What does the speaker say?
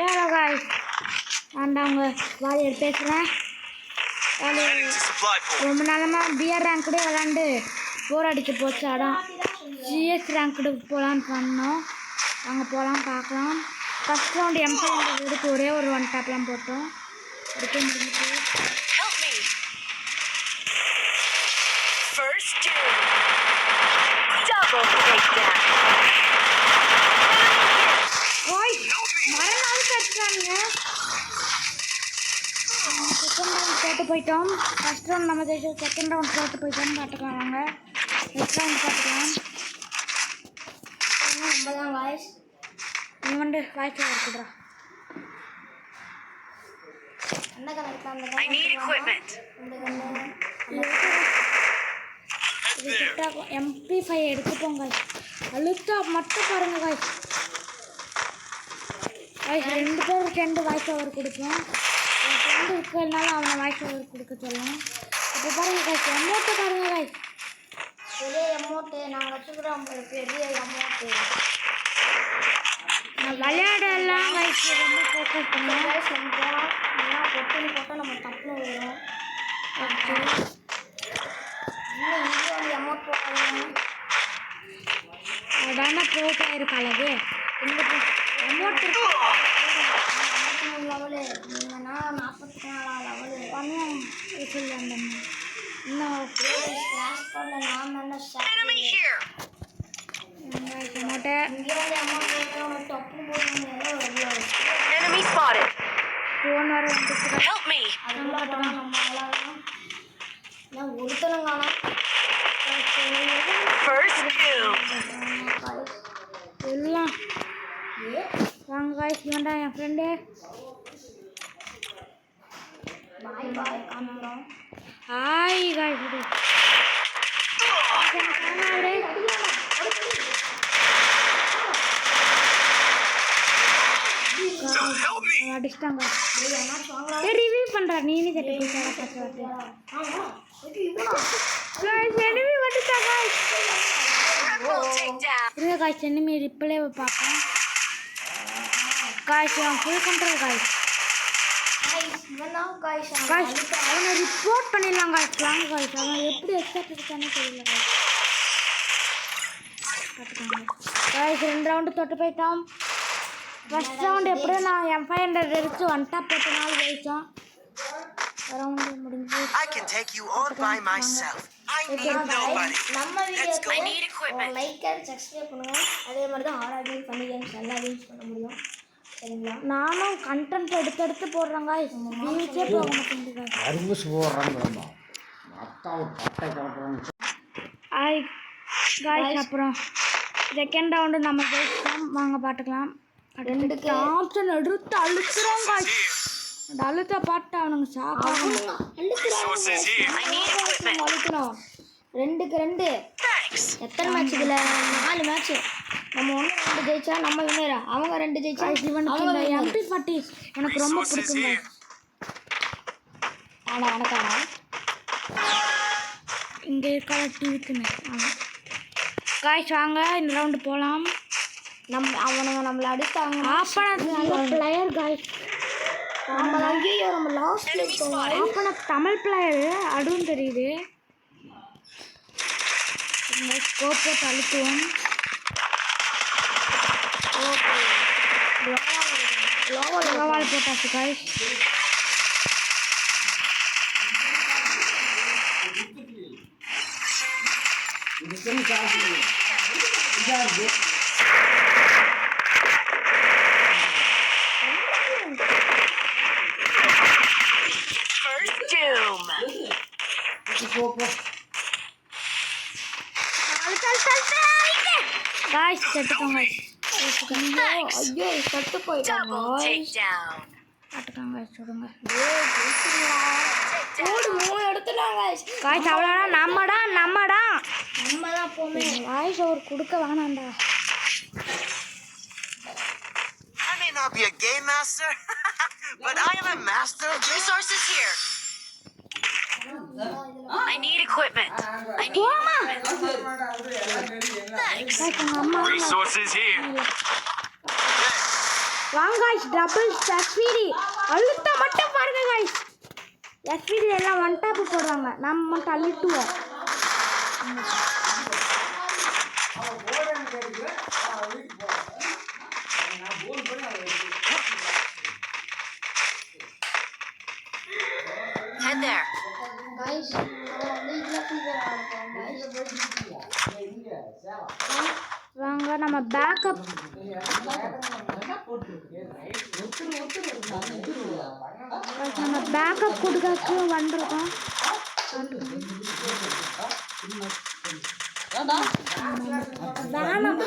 Aero guys நான் அவங்க warrior பேசுகிறேன். ரொம்ப நாளமாக பிஆர் ரேங்க் கூட விளாண்டு போர் அடிச்சு போச்சு. அதான் ஜிஎஸ் ரேங்க்கு போகலான்னு பண்ணோம். அங்கே போகலாம் பார்க்கலாம். ஃபஸ்ட் ரவுண்டு M5 எடுத்து ஒரே ஒரு 1 டேப்லாம் போட்டோம். எடுக்க முடிஞ்சிச்சு. மறுநாள் கட்டுறாங்க. செகண்ட் ரவுண்ட் போட்டு போயிட்டோம். ஃபஸ்ட் ரவுண்ட் நம்ம ஜெயிச்சோம். செகண்ட் ரவுண்ட் போட்டு போயிட்டோம். பார்த்துக்கலாம் வாங்க. நெக்ஸ்ட் ரவுண்ட் பார்த்துக்கலாம். நம்ம தான் வாய்ஸ் நீ வந்து வாய்ஸ் இருக்குதுடா. என்ன கலர் அந்த MP5 எடுத்துப்போங்க. அழுத்தா மட்டும் பாருங்க காய்ஸ். காய்ஸ் 2 பேர் 2 வாய்ஸ் ஓவர் கொடுப்போம். என் ஃப்ரெண்டு இருக்கிறதுனால அவனை வாய்ஸ் ஓவர் கொடுக்க சொல்லலாம். இப்போ பாருங்க காய்ஸ், அமௌண்ட்டு பாருங்க காய்ஸ். பெரிய அமௌண்ட்டு நாங்கள் வச்சுக்கிறோம். பெரிய அமௌண்ட்டு நான் விளையாடலாம் காய்ஸ். ரொம்ப ஃபோக்கஸ் பண்ணுவோம் காய்ஸ். நம்ம போகலாம். ஏன்னா பொட்டுன்னு போட்டால் நம்ம தப்புன்னு வரும். ஓகே இன்னும் இங்கே வந்து அமௌண்ட் போட்டாங்க. அதான போட்டே இருக்காளது. இந்த அமௌண்ட் லெவலு நீங்கள்னா 44 லெவலு பண்ணுவோம். சொல்லி அந்த இன்னும் கிளாஸ் பண்ண நான் தானே அமௌண்ட்டை இங்கே வந்து அமௌண்ட் போட்டு தப்பு போட்டு ஃபோன் வர வந்துச்சு. அதெல்லாம் போனால் நம்ம விளாடலாம். நான் ஒருத்தனும் காணும் எல்லாம் வாங்க காய்ஸ். வேண்டாம் என் ஃப்ரெண்டு பாய் பாய் காணோம். Hi guys. அடிச்சிட்டாங்க. ரிவ்யூ பண்ணுறா நீனே செட்டு போய் பார்த்து எனிமி வந்துட்டாங்க. இருங்க காய்ச்சி எனிமி ரிப்ளே பார்ப்போம். காய்ச்சி அவன் ஃபுல் கண்ட்ரோல் காய்ச்சி. காய்ச்சி அவனை ரிப்போர்ட் பண்ணிடலாம் காய்ச்சி. வாங்க காய்ச்சி அவன் எப்படி எக்ஸாக்ட் இருக்கானே தெரியல காய்ச்சி. பார்த்துக்காங்க காய்ச்சி 2 ரவுண்டு தொட்டு போயிட்டோம். ஃபஸ்ட் ரவுண்டு எப்படியும் நான் M500 எடுத்து 1 டாப் போட்டு 4 ஜெயித்தோம். ரவுண்டு முடிஞ்சு நம்ம வீடியோக்கு லைக் அண்ட் சப்ஸ்கிரைப் பண்ணுங்கள். அதே மாதிரி தான் ஆர்ஆர் பண்ணி கேம்ஸ் நல்லா யூஸ் பண்ண முடியும். சரிங்களா? நானும் கண்டென்ட் எடுத்து போடுறேங்க. வீச்சே போக மாட்டேங்குது. அப்புறம் செகண்ட் ரவுண்டு நம்ம ஜெயிச்சோம். வாங்க பார்த்துக்கலாம். 2 ஆப்ஷன் எடுத்து அழுத்துறோம் காய்ச்சி. அந்த அழுத்த பாட்டு அவனுங்க சாப்பிடணும். 2க்கு 2 எத்தனை மேட்ச் இதில் 4 மேட்ச்சு. நம்ம 1-2 ஜெயிச்சா நம்ம வின்னரா, அவங்க 2 ஜெயிச்சா இவனுக்கு. MP40 எனக்கு ரொம்ப பிடிக்குங்க. ஆனால் எனக்கான இங்கே இருக்காத டிவிக்குன்னு காய்ச்சி வாங்க. இந்த ரவுண்டு போகலாம். அவனுங்க நம்மளை அடித்தாங்க. பிளேயர் காய்ஸ் நம்ம அங்கேயோ நம்ம லாஸ்ட்ல அப்போ தமிழ் பிளேயரு அதுவும் தெரியுது. ஸ்கோப் போட்டு அழுத்துவோம். லோவால் போட்டாச்சு காய்ஸ். காய்ஸ் செத்துக்கோங்க. ஐயோ செத்து போயிட்டாங்க. காட்டுக்காங்க சொல்லுங்க. 3 எடுத்துட்டாங்க காய்ஸ். அவ்வளோடா நம்மடா போமே. காய்ஸ் அவர் கொடுக்க வேணாண்டா. I may not be a game master, but I am a master of resources here. I need equipment. I need Thanks. Resources here. வாங்க guys, டபுள் எஸ்பிடி அழுத்த மட்டும் பாருங்க guys. எஸ்பிடி எல்லாம் ஒன் டாப் போடுவாங்க, நம்ம மட்டும் அழுத்துவோம். Head there. guys, வாங்க நம்ம பேக்கப் கொடுக்க வந்திருக்கோம். வேணாம்